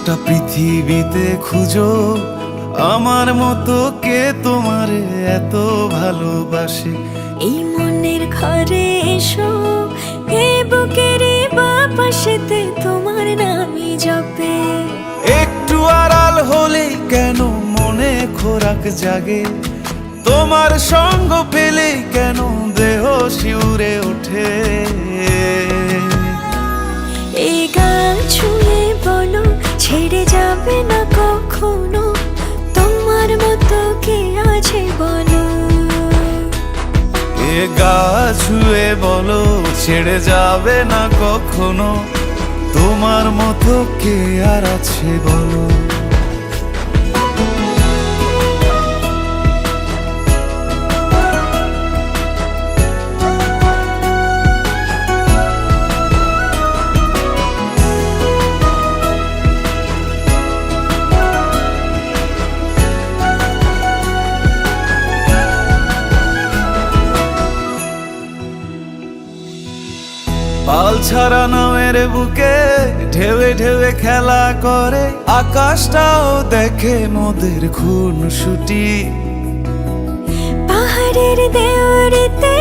গোটা পৃথিবীতে খুঁজো আমার মতো কে তোমারে এত ভালোবাসে। এই মনের ঘরে এসো, এ বুকের বাপাশেতে তোমার নামই জপে। একটু আড়াল হলেই কেন মনে খোরাক জাগে, তোমার সঙ্গ পেলেই কেন দেহ শিউরে ওঠে। এই গাল ছুঁয়ে বলো ছেড়ে যাবে না কখনো, তোমার মতো কে আছে বলো। এ গা ছুঁয়ে বলো ছেড়ে যাবে না কখনো, তোমার মতো কে আর আছে বলো। পাল ছাড়া নামের বুকে ঢেউে ঢেউে খেলা করে, আকাশটাও দেখে মোদের খুনসুটি। পাহাড়ের দেওয়ারিতে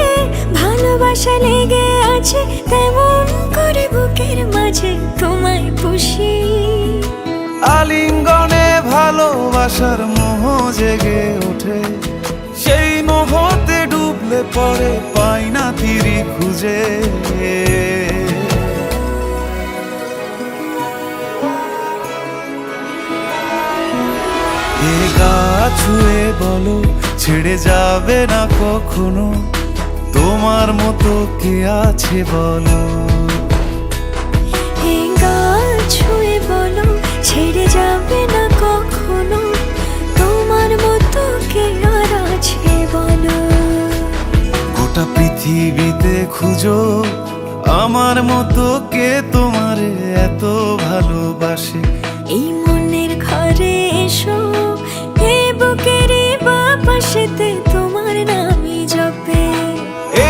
ভালোবাসা লেগে আছে, তেমন করে বুকের মাঝে তোমায় পুষি। আলিঙ্গনে ভালোবাসার মোহ জেগে ওঠে, সেই মোহতে ডুবলে পরে পাই না তীরি খুঁজে। এ গা ছুঁয়ে বলো ছেড়ে যাবে না কখনো, তোমার মতো কে আছে বলো। এ গাল ছুঁয়ে বলো ছেড়ে যাবে না কখনো, তোমার মতো কে আর আছে বলো। গোটা পৃথিবীতে খুঁজো আমার মতো কে তোমারে এত ভালোবাসে। এই মনের ঘরে এসো, এ বুকের বাপাশেতে তোমার নামই জপে।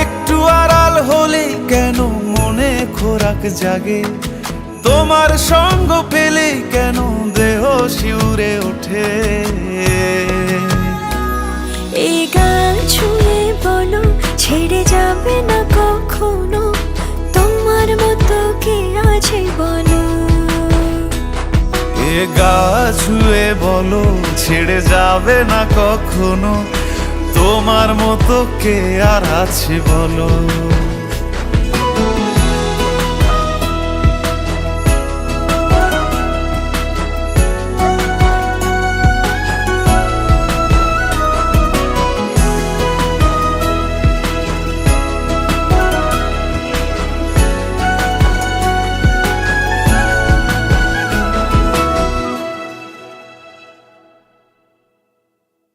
একটু আড়াল হলেই কেন মনে খোরাক জাগে, তোমার সঙ্গ পেলেই কেন দেহ শিউরে ওঠে। এই গাল ছুঁয়ে বলো ছেড়ে যাবে না কখনো, তোমার মতো কে আছে বলো। এ গা ছুঁয়ে বলো ছেড়ে যাবে না কখনো, তোমার মতো কে আর আছে বলো।